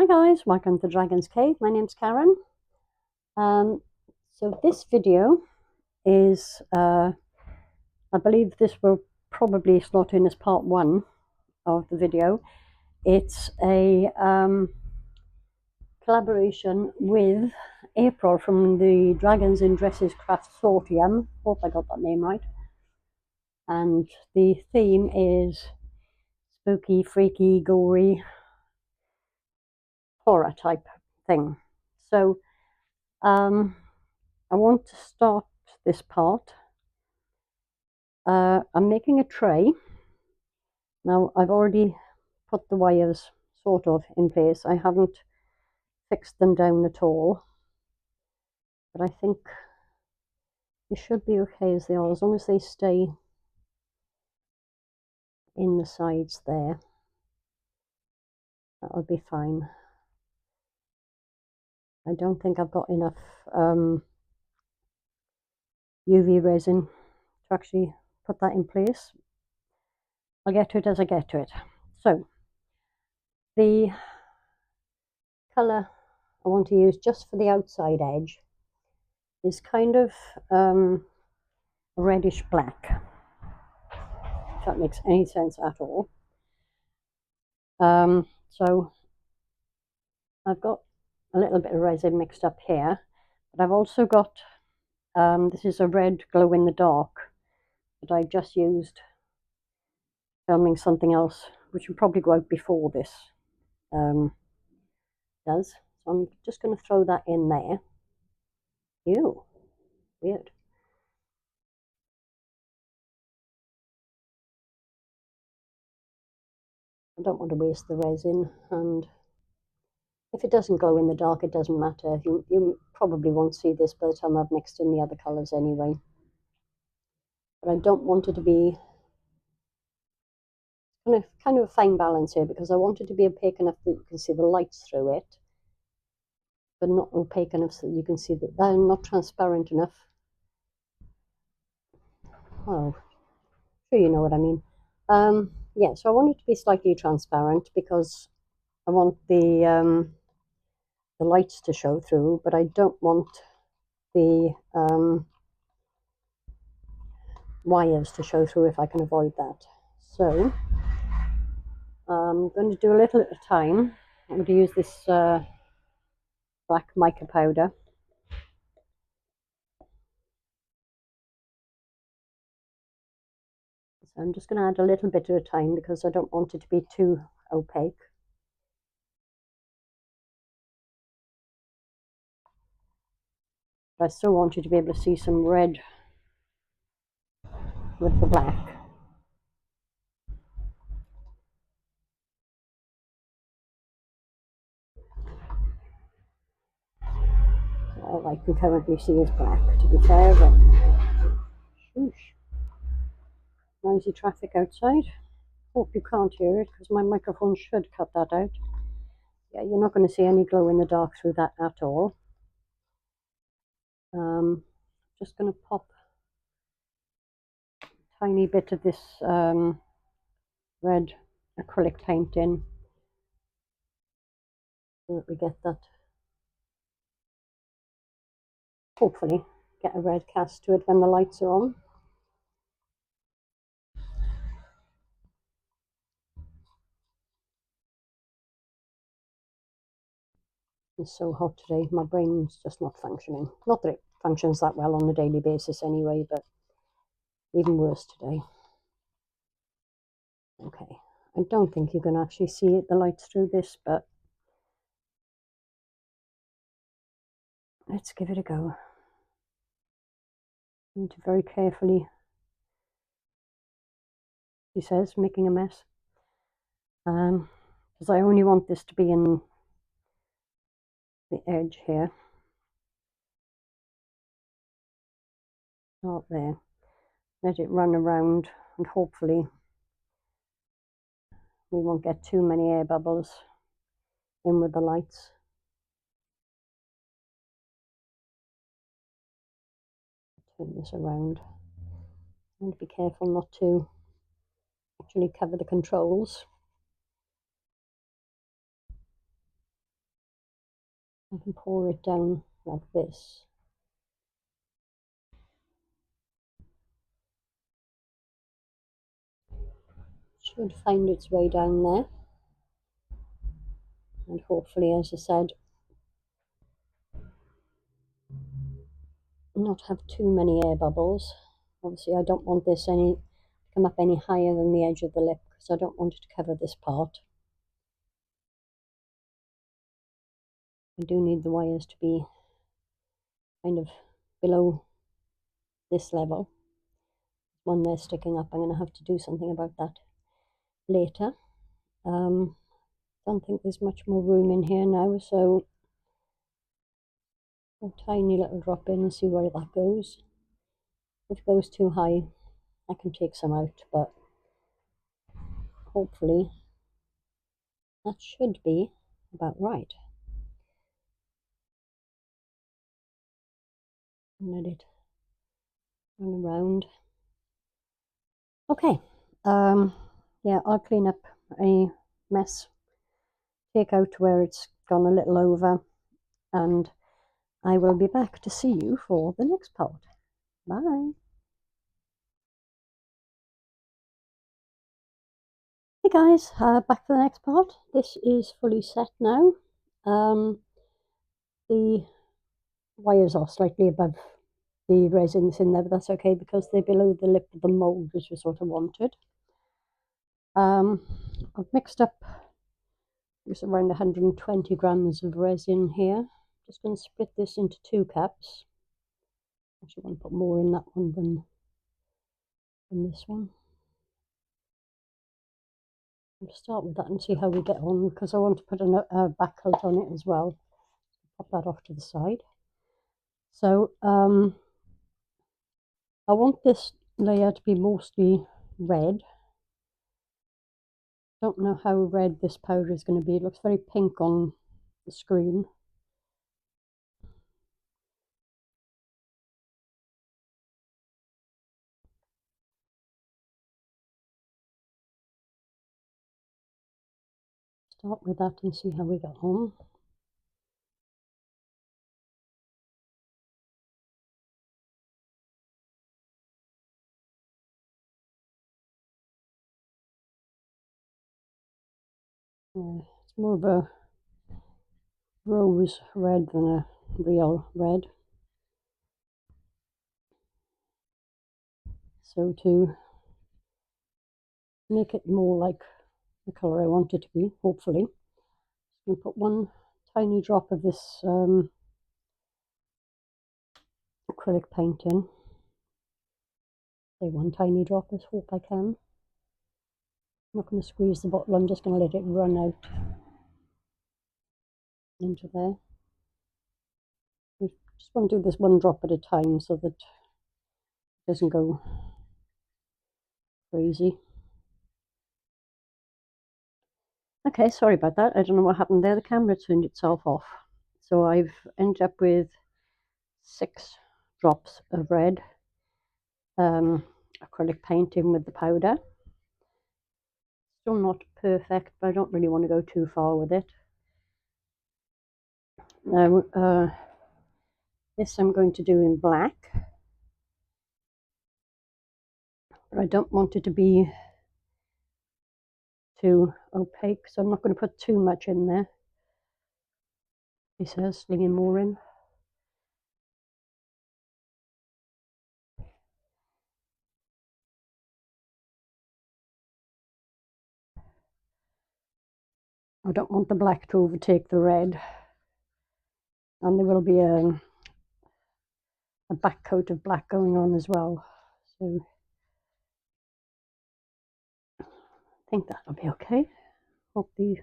Hi guys, welcome to Dragon's Cave. My name's Karen. So this video is, I believe this will probably slot in as part one of the video. It's a collaboration with April from the Dragons in Dresses Consortium. Hope I got that name right. And the theme is spooky, freaky, gory, horror type thing. So I want to start this part. I'm making a tray. Now I've already put the wires sort of in place. I haven't fixed them down at all, but I think they should be okay as they are, as long as they stay in the sides there. That'll be fine. I don't think I've got enough UV resin to actually put that in place. I'll get to it as I get to it. So the colour I want to use just for the outside edge is kind of reddish black, if that makes any sense at all. So I've got a little bit of resin mixed up here, but I've also got this is a red glow in the dark that I just used filming something else, which will probably go out before this does. So I'm just going to throw that in there. Ew, weird. I don't want to waste the resin, and if it doesn't glow in the dark, it doesn't matter. You probably won't see this by the time I've mixed in the other colours anyway. But I don't want it to be kind of a fine balance here, because I want it to be opaque enough that you can see the lights through it, but not opaque enough so that you can see that they're not transparent enough. Oh, sure you know what I mean. Yeah, so I want it to be slightly transparent because I want the lights to show through, but I don't want the wires to show through if I can avoid that. So I'm going to do a little at a time. I'm going to use this black mica powder. So I'm just going to add a little bit at a time because I don't want it to be too opaque. But I still want you to be able to see some red with the black. All I can currently see is black, to be fair, but shoosh. Noisy traffic outside. Hope you can't hear it because my microphone should cut that out. Yeah, you're not going to see any glow in the dark through that at all. Just going to pop a tiny bit of this red acrylic paint in so that we get that, hopefully get a red cast to it when the lights are on. It's so hot today, my brain's just not functioning. Not that it functions that well on a daily basis anyway, but even worse today. Okay, I don't think you can actually see it, the lights through this, but let's give it a go. I need to very carefully, he says, making a mess. Because I only want this to be in the edge here. Not there. Let it run around, and hopefully we won't get too many air bubbles in with the lights. Turn this around. I need to be careful not to actually cover the controls. I can pour it down like this. Should find its way down there. And hopefully, as I said, not have too many air bubbles. Obviously, I don't want this to come up any higher than the edge of the lip because I don't want it to cover this part. I do need the wires to be kind of below this level. When they're sticking up, I'm going to have to do something about that later. Don't think there's much more room in here now, so a tiny little drop in and see where that goes. If it goes too high, I can take some out, but hopefully that should be about right. Let it run around. Okay, yeah, I'll clean up any mess, take out where it's gone a little over, and I will be back to see you for the next part. Bye. Hey guys, back for the next part. This is fully set now. The wires are slightly above the resins in there, but that's okay because they're below the lip of the mold, which was what I wanted. I've mixed up it's around 120 grams of resin here. Just going to split this into 2 cups. Actually, I want to put more in that one than this one. I'll start with that and see how we get on because I want to put a back coat on it as well. Pop that off to the side. So I want this layer to be mostly red. Don't know how red this powder is going to be. It looks very pink on the screen. Start with that and see how we get on. It's more of a rose red than a real red. So to make it more like the colour I want it to be, hopefully, I'm going to put one tiny drop of this acrylic paint in. Say one tiny drop, let's hope I can. I'm not going to squeeze the bottle, I'm just going to let it run out into there. I just want to do this one drop at a time so that it doesn't go crazy. Okay, sorry about that. I don't know what happened there. The camera turned itself off. So I've ended up with 6 drops of red acrylic paint in with the powder. Still not perfect, but I don't really want to go too far with it. Now, this I'm going to do in black. But I don't want it to be too opaque, so I'm not going to put too much in there. He says, slinging more in. I don't want the black to overtake the red. And there will be a back coat of black going on as well. So I think that'll be okay. Hope the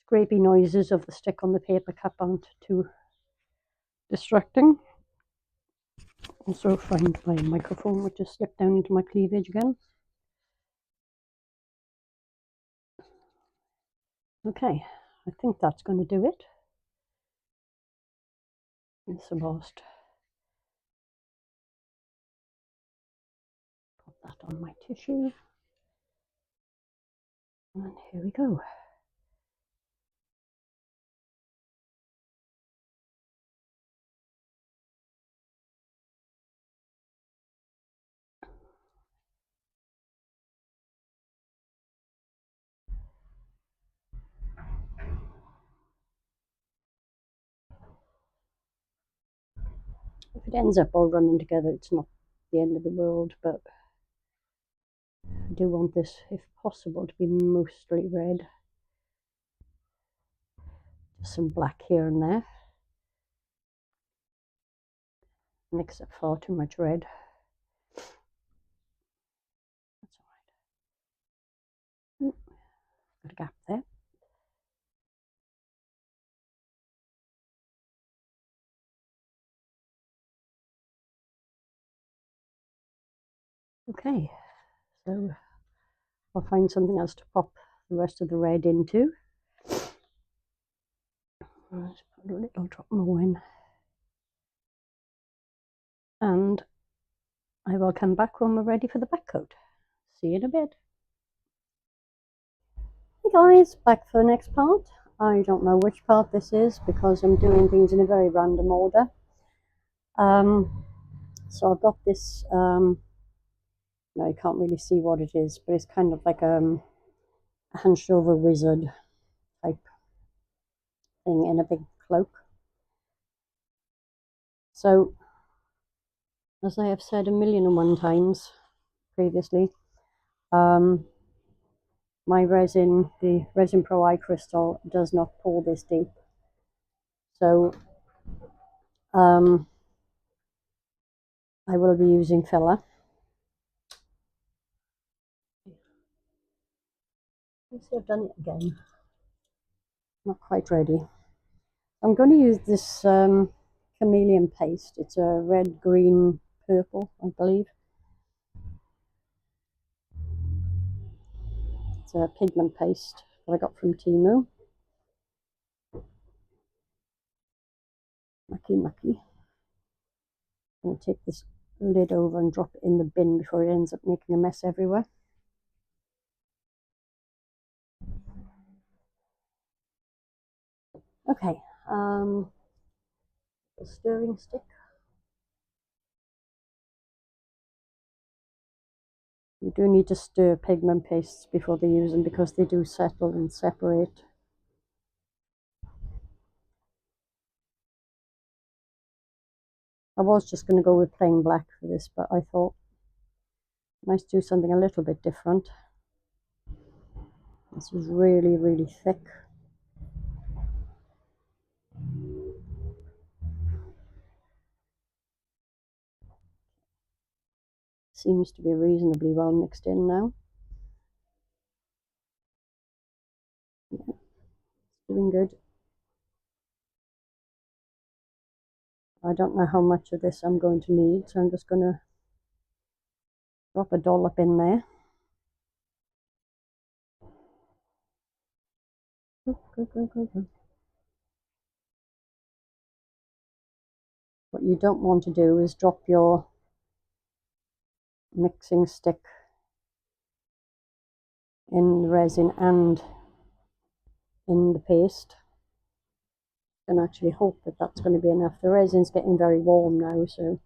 scrapey noises of the stick on the paper cup aren't too distracting. Also find my microphone, which just slipped down into my cleavage again. Okay, I think that's going to do it. It's the last. Put that on my tissue. And here we go. If it ends up all running together, it's not the end of the world, but I do want this, if possible, to be mostly red. Just some black here and there. Mix up far too much red. That's all right. Got a gap there. Okay, so I'll find something else to pop the rest of the red into. Let's put a little drop more in. And I will come back when we're ready for the back coat. See you in a bit. Hey guys, back for the next part. I don't know which part this is because I'm doing things in a very random order. So I've got this, no, you can't really see what it is, but it's kind of like a hunched over wizard type thing in a big cloak. So, as I have said 1,000,001 times previously, my resin, the Resin Pro Eye Crystal, does not pour this deep. So, I will be using filler. Let's see, I've done it again. Not quite ready. I'm going to use this chameleon paste. It's a red, green, purple, I believe. It's a pigment paste that I got from Temu. Mucky. I'm going to take this lid over and drop it in the bin before it ends up making a mess everywhere. Okay, a stirring stick. You do need to stir pigment pastes before they use them because they do settle and separate. I was just going to go with plain black for this, but I thought nice to do something a little bit different. This is really, really thick. Seems to be reasonably well mixed in now. Yeah, it's doing good. I don't know how much of this I'm going to need, so I'm just going to drop a dollop in there. Go. What you don't want to do is drop your mixing stick in the resin and in the paste. And actually hope that that's going to be enough. The resin's getting very warm now, so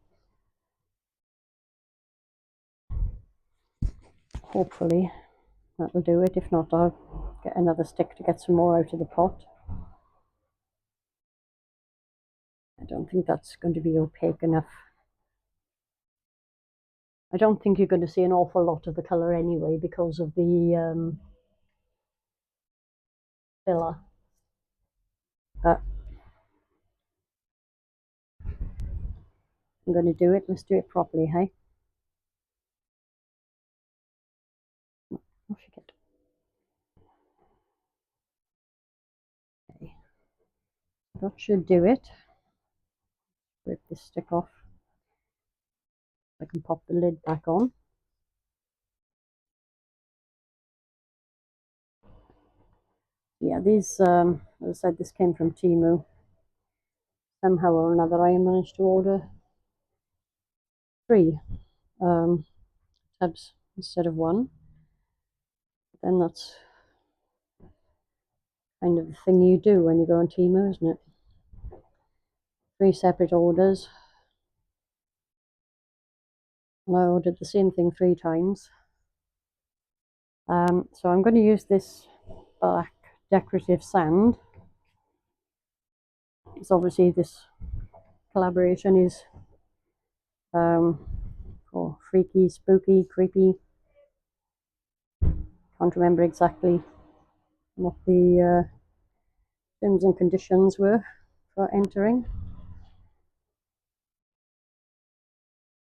hopefully that'll do it. If not, I'll get another stick to get some more out of the pot. I don't think that's going to be opaque enough. I don't think you're going to see an awful lot of the colour anyway because of the filler. But I'm going to do it. Let's do it properly, hey? Off you get. Okay. That should do it. Rip this stick off. I can pop the lid back on. Yeah, these, as I said, this came from Temu. Somehow or another, I managed to order 3 tubs instead of 1. But then that's kind of the thing you do when you go on Temu, isn't it? 3 separate orders. And I ordered the same thing 3 times. So I'm going to use this black decorative sand. It's obviously this collaboration is or freaky, spooky, creepy. Can't remember exactly what the terms and conditions were for entering.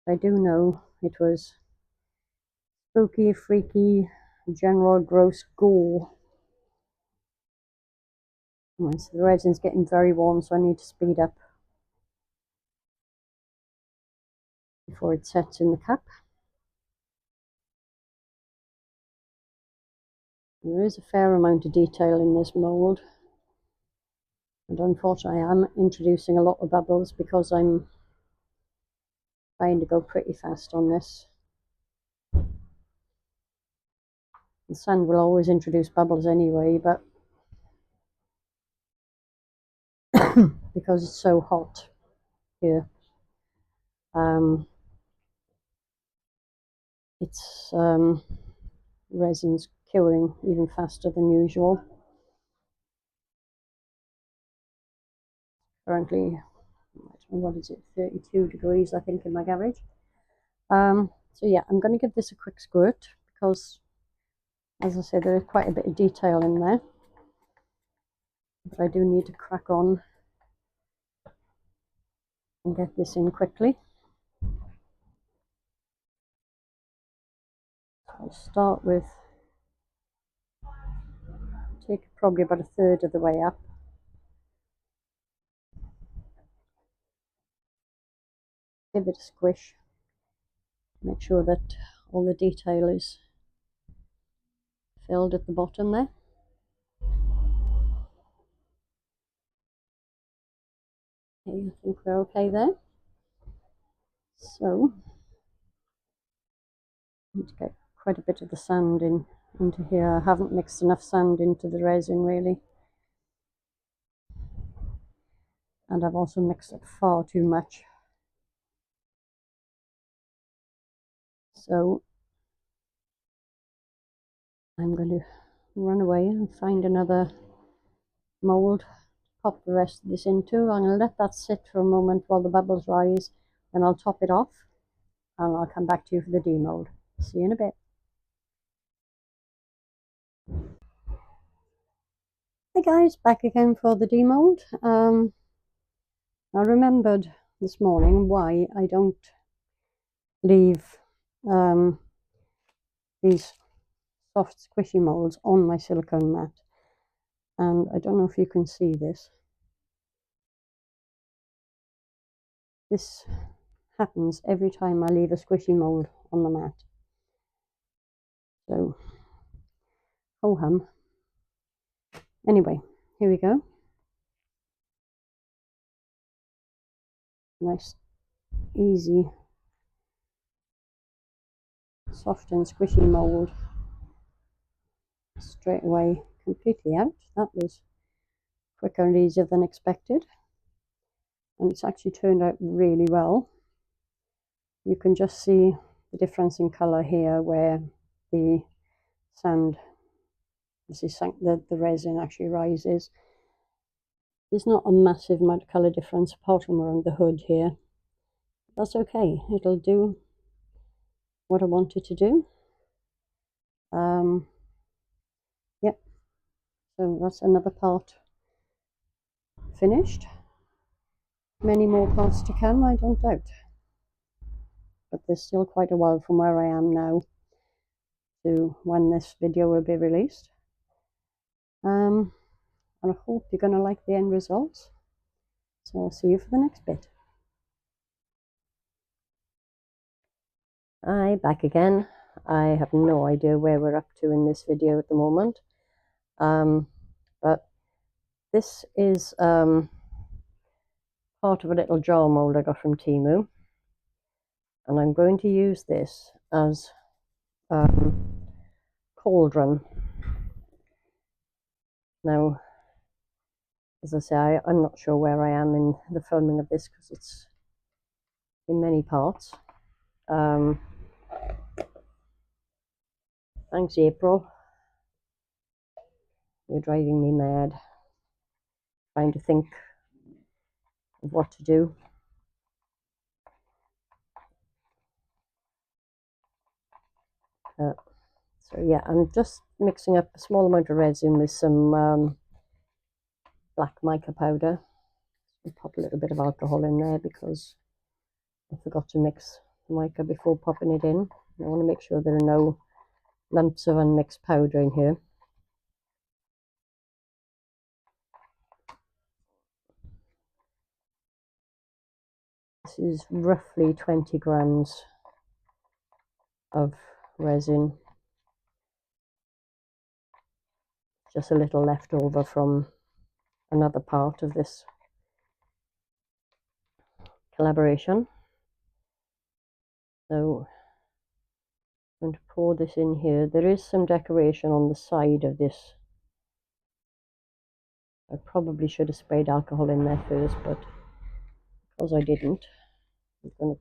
I do know it was spooky, freaky, general gross gore. Right, so the resin's getting very warm, so I need to speed up before it sets in the cup. There is a fair amount of detail in this mould, and unfortunately I am introducing a lot of bubbles because I'm trying to go pretty fast on this. The sand will always introduce bubbles anyway, but because it's so hot here, it's resin's curing even faster than usual. Currently, what is it, 32 degrees I think in my garage. So yeah, I'm going to give this a quick squirt because, as I said, there is quite a bit of detail in there, but I do need to crack on and get this in quickly. I'll start with, take probably about a third of the way up. Give it a squish. Make sure that all the detail is filled at the bottom there. Okay, I think we're okay there. So, I need to get quite a bit of the sand into here. I haven't mixed enough sand into the resin really. And I've also mixed it far too much. So I'm going to run away and find another mould, pop the rest of this into. I'm going to let that sit for a moment while the bubbles rise, then I'll top it off and I'll come back to you for the demold. See you in a bit. Hey guys, back again for the demold. I remembered this morning why I don't leave these soft squishy molds on my silicone mat, and I don't know if you can see this. This happens every time I leave a squishy mold on the mat. So, ho hum. Anyway, here we go. Nice, easy, soft and squishy mold. Straight away, completely out. That was quicker and easier than expected. And it's actually turned out really well. You can just see the difference in colour here where the sand, the resin actually rises. There's not a massive amount of colour difference apart from around the hood here. That's okay, it'll do what I want it to do. Yep, so that's another part finished. Many more parts to come, I don't doubt. But there's still quite a while from where I am now to when this video will be released. And I hope you're going to like the end results. So I'll see you for the next bit. Hi, back again. I have no idea where we're up to in this video at the moment. But this is part of a little jar mold I got from Temu. And I'm going to use this as cauldron. Now, as I say, I'm not sure where I am in the filming of this because it's in many parts. Thanks, April. You're driving me mad trying to think of what to do. So yeah, I'm just mixing up a small amount of resin with some black mica powder. I'll pop a little bit of alcohol in there because I forgot to mix the mica before popping it in. I want to make sure there are no lumps of unmixed powder in here. This is roughly 20 grams of resin. Just a little left over from another part of this collaboration. So I'm going to pour this in here. There is some decoration on the side of this. I probably should have sprayed alcohol in there first, but because I didn't, I'm going to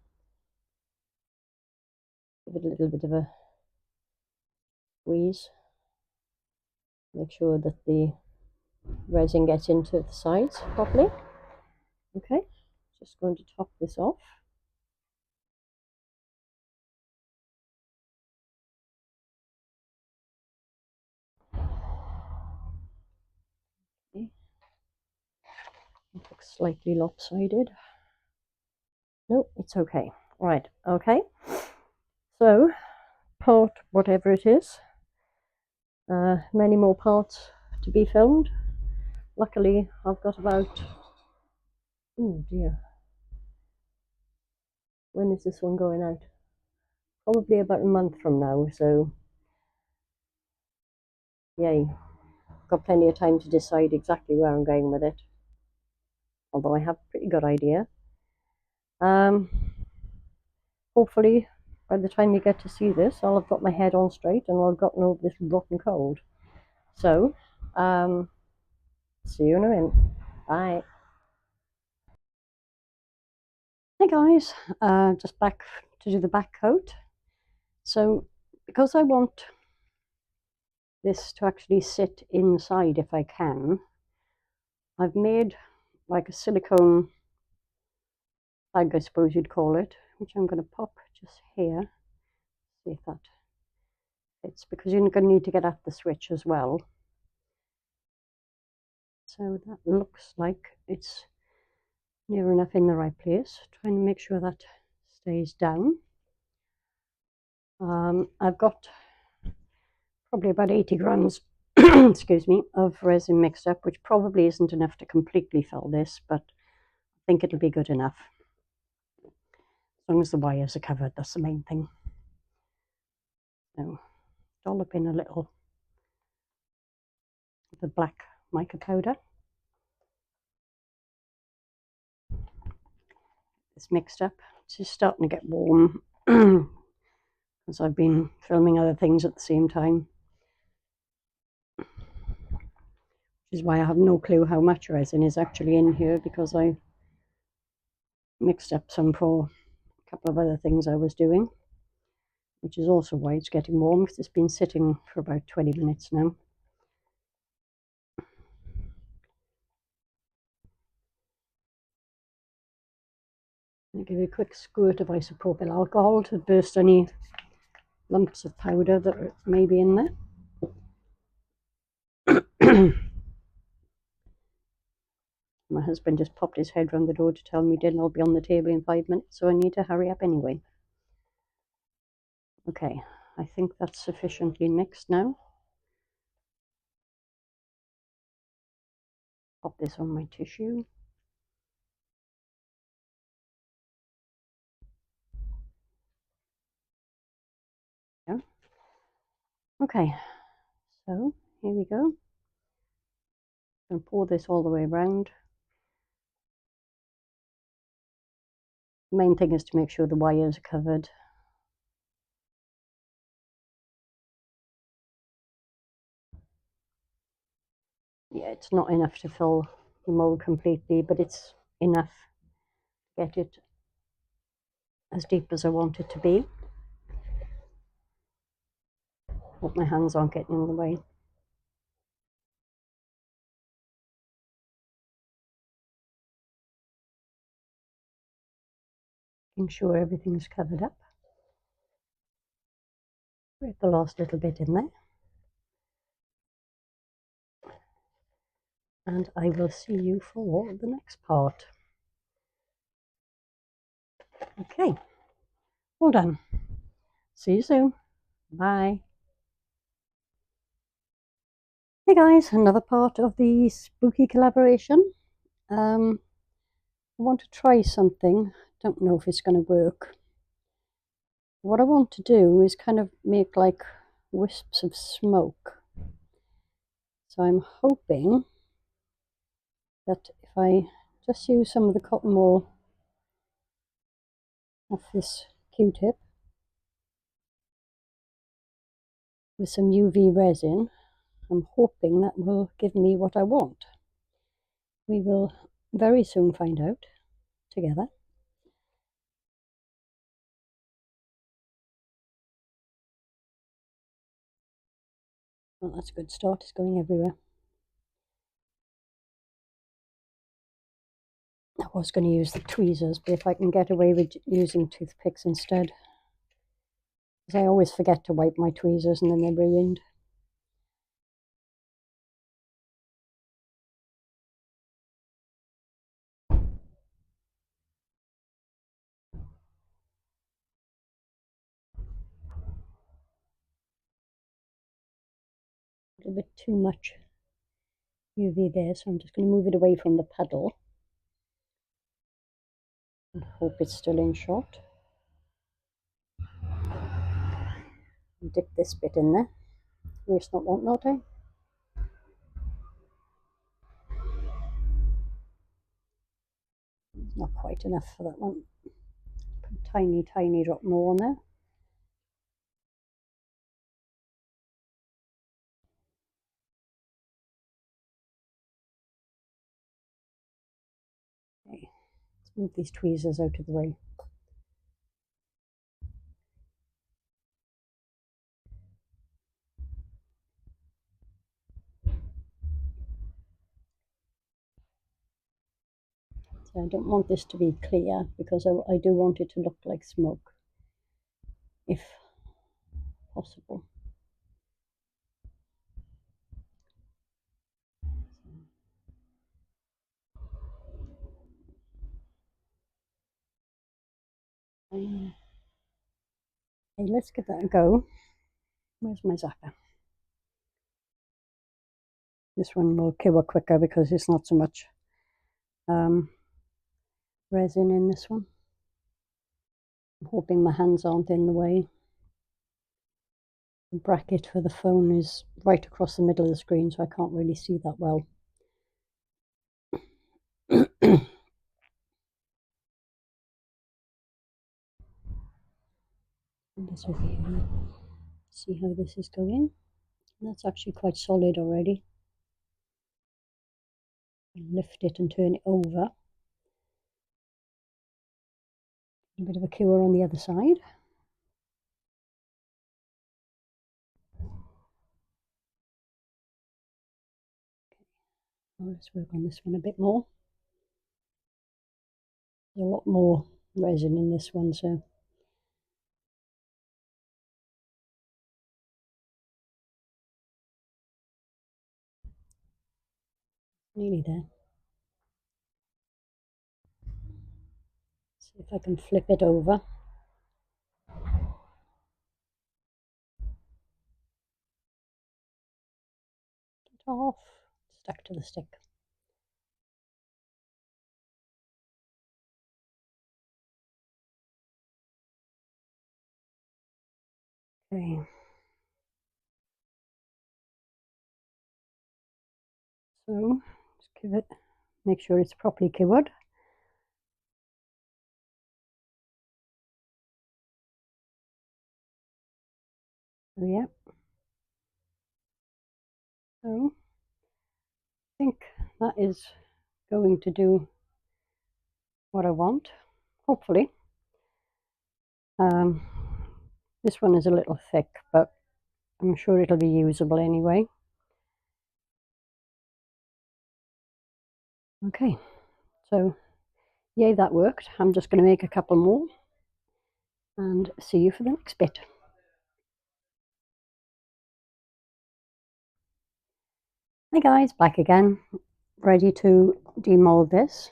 give it a little bit of a squeeze. Make sure that the resin gets into the sides properly. Okay, just going to top this off. Okay. It looks slightly lopsided. No, it's okay. Right, okay. So, part whatever it is, many more parts to be filmed. Luckily, I've got about, oh dear, when is this one going out? Probably about a month from now, so yay. Got plenty of time to decide exactly where I'm going with it, although I have a pretty good idea. Hopefully, by the time you get to see this, I'll have got my head on straight and I'll have gotten over this rotten cold. So, see you in a minute. Bye. Hey guys, just back to do the back coat. So, because I want this to actually sit inside if I can, I've made like a silicone bag, I suppose you'd call it, which I'm going to pop just here. See if that fits, because you're going to need to get at the switch as well. So that looks like it's near enough in the right place. Trying to make sure that stays down. I've got probably about 80 grams excuse me, of resin mixed up, which probably isn't enough to completely fill this, but I think it'll be good enough. As long as the wires are covered, that's the main thing. So dollop in a little of the black mica powder. It's mixed up. It's just starting to get warm because I've been filming other things at the same time, which is why I have no clue how much resin is actually in here, because I mixed up some for a couple of other things I was doing, which is also why it's getting warm, because it's been sitting for about 20 minutes now. I'll give you a quick squirt of isopropyl alcohol to burst any lumps of powder that may be in there. My husband just popped his head round the door to tell me dinner will be on the table in 5 minutes, so I need to hurry up anyway. Okay, I think that's sufficiently mixed now. Pop this on my tissue. Yeah. Okay, so here we go. I'm going to pour this all the way around. The main thing is to make sure the wires are covered. Yeah, it's not enough to fill the mold completely, but it's enough to get it as deep as I want it to be. Hope my hands aren't getting in the way. Making sure everything's covered up. Put the last little bit in there. And I will see you for the next part. Okay, all done. See you soon. Bye. Hey guys, another part of the spooky collaboration. I want to try something. Don't know if it's going to work. What I want to do is kind of make like wisps of smoke. So I'm hoping that if I just use some of the cotton wool off this Q-tip with some UV resin, I'm hoping that will give me what I want. We will very soon find out together. Well, that's a good start. It's going everywhere. I was going to use the tweezers, but if I can get away with using toothpicks instead. Because I always forget to wipe my tweezers and then they're ruined. A little bit too much UV there, so I'm just going to move it away from the puddle and hope it's still in shot. Dip this bit in there. Waste not, want not, eh? Not quite enough for that one. Put a tiny, tiny drop more on there. Okay, let's move these tweezers out of the way. So I don't want this to be clear because I do want it to look like smoke, if possible. Okay, let's give that a go. Where's my zapper? This one will cure quicker because it's not so much resin in this one. I'm hoping my hands aren't in the way. The bracket for the phone is right across the middle of the screen, so I can't really see that well. And this over here. See how this is going? That's actually quite solid already. Lift it and turn it over. A bit of a cure on the other side. Well, let's work on this one a bit more. There's a lot more resin in this one, so nearly there. See if I can flip it over. Get it off. Stuck to the stick. Okay. So just give it, make sure it's properly cured. So yeah. So I think that is going to do what I want, hopefully. This one is a little thick, but I'm sure it'll be usable anyway. Okay, so yay, that worked. I'm just going to make a couple more and see you for the next bit. Hi guys, back again, ready to demold this.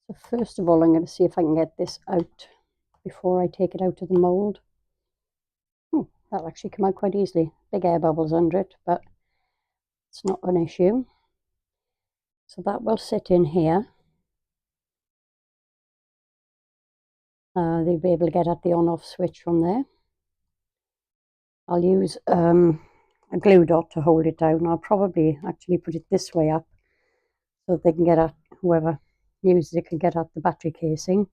So first of all, I'm going to see if I can get this out before I take it out of the mold. Oh, that'll actually come out quite easily. Big air bubbles under it, but it's not an issue. So that will sit in here. They'll be able to get at the on-off switch from there. I'll use a glue dot to hold it down. I'll probably actually put it this way up so that they can get at, whoever uses it can get at the battery casing.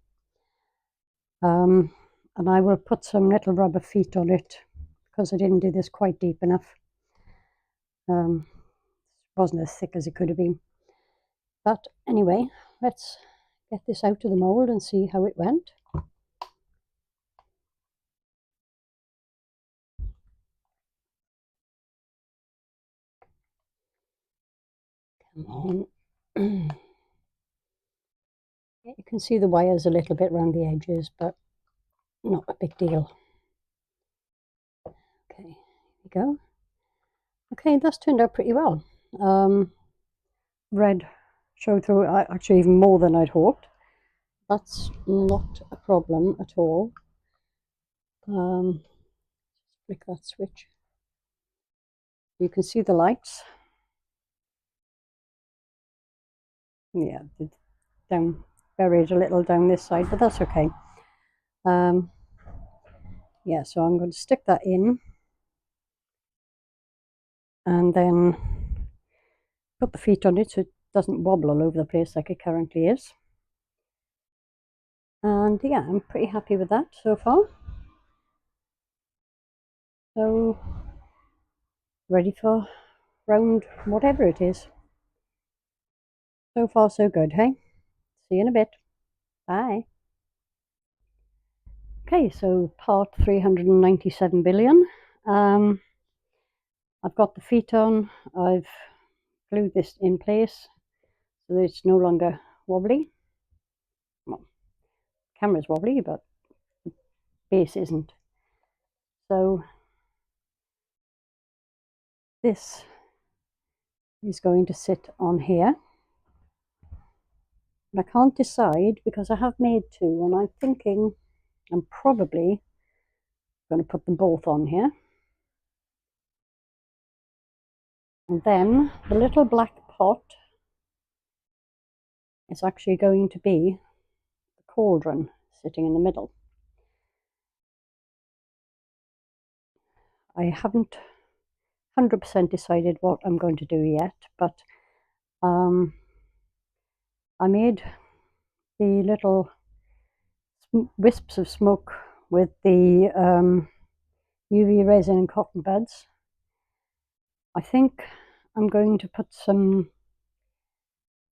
And I will put some little rubber feet on it because I didn't do this quite deep enough. Wasn't as thick as it could have been. But anyway, let's get this out of the mold and see how it went. Come on. You can see the wires a little bit around the edges, but not a big deal. Okay, here we go. Okay, that's turned out pretty well. Red showed through actually even more than I'd hoped. That's not a problem at all. Flick that switch. You can see the lights. Yeah, down buried a little down this side, but that's okay. Yeah, so I'm going to stick that in and then put the feet on it so it doesn't wobble all over the place like it currently is. And yeah, I'm pretty happy with that so far. So ready for round whatever it is. So far so good, hey? See you in a bit. Bye. Okay, so part 397 billion. I've got the feet on. I've glued this in place so that it's no longer wobbly. Well, camera's wobbly, but the base isn't. So this is going to sit on here. But I can't decide because I have made two, and I'm thinking I'm probably going to put them both on here. And then the little black pot is actually going to be the cauldron sitting in the middle. I haven't 100% decided what I'm going to do yet, but I made the little wisps of smoke with the UV resin and cotton buds. I think I'm going to put some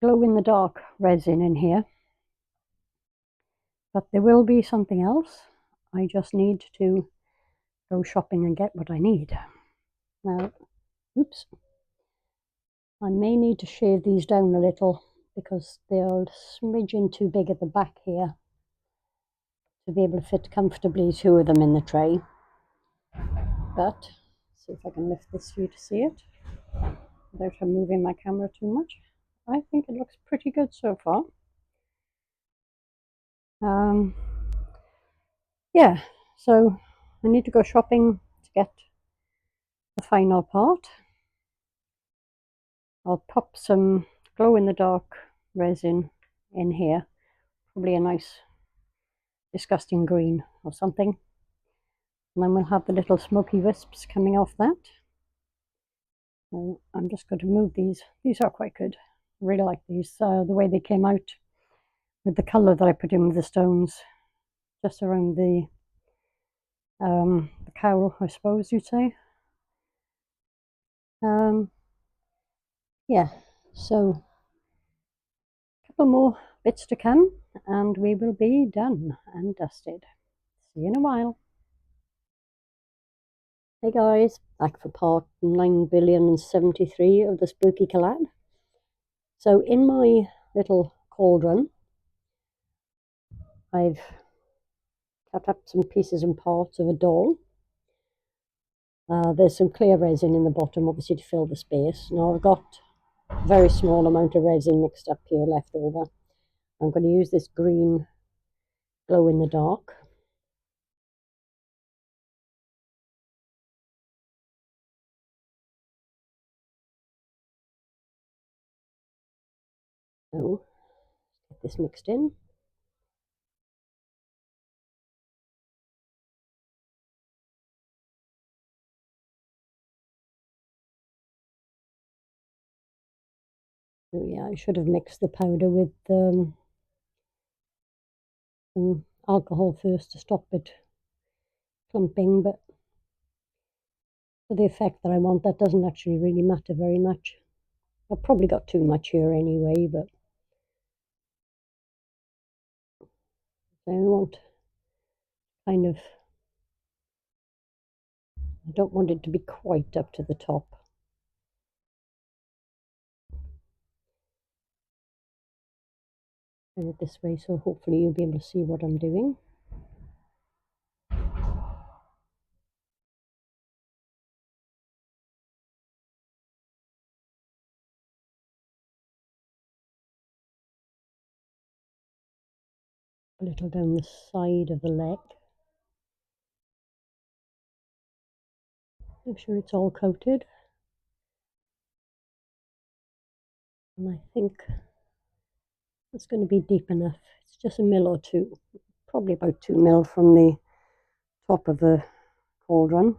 glow-in-the-dark resin in here, but there will be something else. I just need to go shopping and get what I need. Now, oops, I may need to shave these down a little because they're a smidgen too big at the back here to be able to fit comfortably two of them in the tray. But see if I can lift this for you to see it without moving my camera too much. I think it looks pretty good so far. Yeah, so I need to go shopping to get the final part. I'll pop some glow-in-the-dark resin in here, probably a nice disgusting green or something. And then we'll have the little smoky wisps coming off that. So I'm just going to move these. These are quite good. I really like these. The way they came out with the colour that I put in with the stones, just around the cowl, I suppose you'd say. Yeah, so a couple more bits to come and we will be done and dusted. See you in a while. Hey guys, back for part 9,073,000,000 of the Spooky Collab. So in my little cauldron, I've cut up some pieces and parts of a doll. There's some clear resin in the bottom, obviously, to fill the space. Now I've got very small amount of resin mixed up here left over. I'm going to use this green glow in the dark. So get this mixed in. So yeah, I should have mixed the powder with some alcohol first to stop it clumping, but for the effect that I want, that doesn't actually really matter very much. I've probably got too much here anyway, but I want kind of, I don't want it to be quite up to the top. Turn it this way, so hopefully you'll be able to see what I'm doing. A little down the side of the leg. Make sure it's all coated. And I think it's going to be deep enough. It's just a mil or two, probably about 2 mil from the top of the cauldron.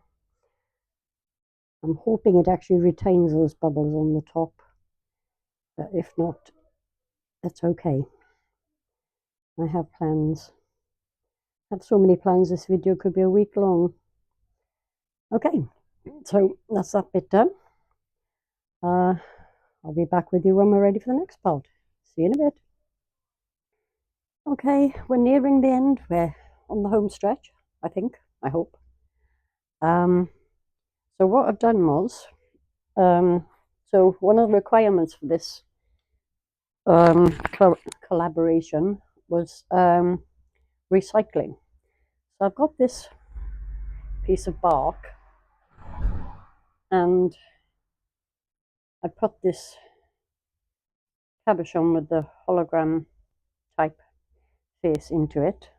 I'm hoping it actually retains those bubbles on the top, but if not, that's okay. I have plans. I have so many plans, this video could be a week long. Okay, so that's that bit done. I'll be back with you when we're ready for the next part. See you in a bit. Okay, we're nearing the end. We're on the home stretch, I think, I hope. So what I've done was, so one of the requirements for this collaboration was recycling. So I've got this piece of bark and I put this cabochon with the hologram type face into it.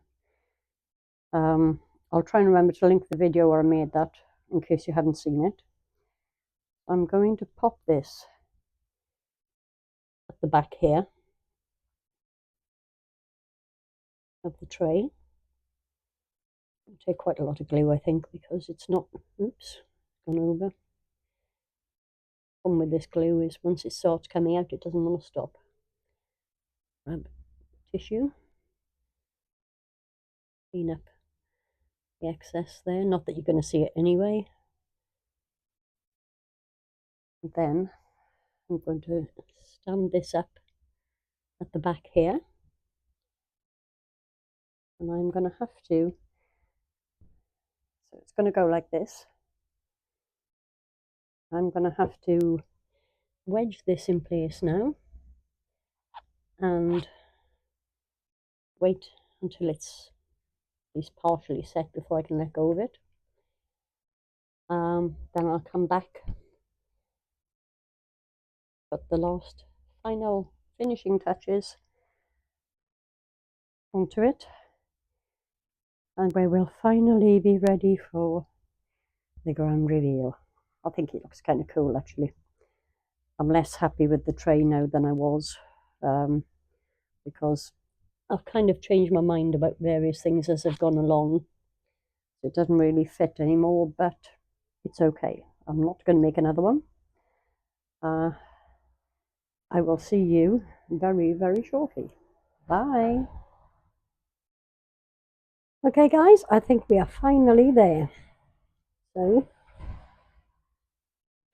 I'll try and remember to link the video where I made that in case you haven't seen it. I'm going to pop this at the back here of the tray. It'll take quite a lot of glue, I think, because it's not, oops, gone over. The problem with this glue is once it starts coming out, it doesn't want to stop. Grab tissue, clean up the excess there, not that you're going to see it anyway. And then I'm going to stand this up at the back here, and I'm going to have to, so it's going to go like this. I'm going to have to wedge this in place now and wait until it's at least partially set before I can let go of it. Then I'll come back, put the last final finishing touches onto it, and we will finally be ready for the grand reveal. I think it looks kind of cool, actually. I'm less happy with the tray now than I was, because I've kind of changed my mind about various things as I've gone along. It doesn't really fit anymore, but it's okay. I'm not going to make another one. I will see you very, very shortly. Bye. Okay, guys, I think we are finally there. So,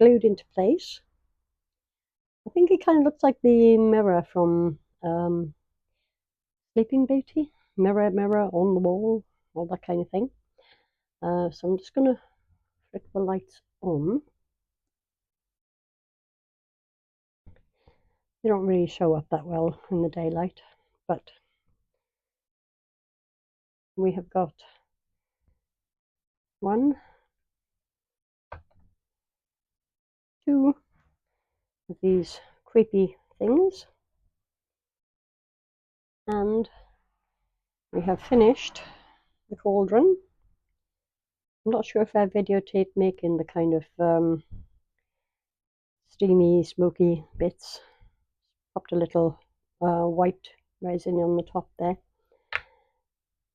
glued into place. I think it kind of looks like the mirror from Sleeping Beauty. Mirror, mirror on the wall, all that kind of thing. So I'm just going to flick the lights on. They don't really show up that well in the daylight, but we have got 1, 2 of these creepy things. And we have finished the cauldron. I'm not sure if I videotaped making the kind of steamy, smoky bits. Popped a little white resin on the top there.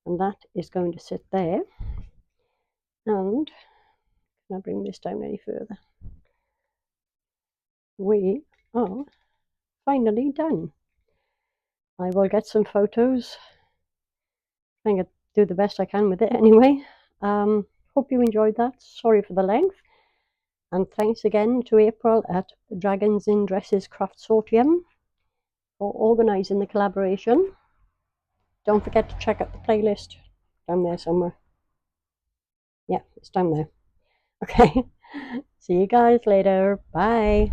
And that is going to sit there. And can I bring this down any further? We are finally done. I will get some photos. Trying to do the best I can with it anyway. Hope you enjoyed that. Sorry for the length. And thanks again to April at Dragons in Dresses Consortium for organising the collaboration. Don't forget to check out the playlist down there somewhere. Yeah, it's down there. Okay. See you guys later. Bye.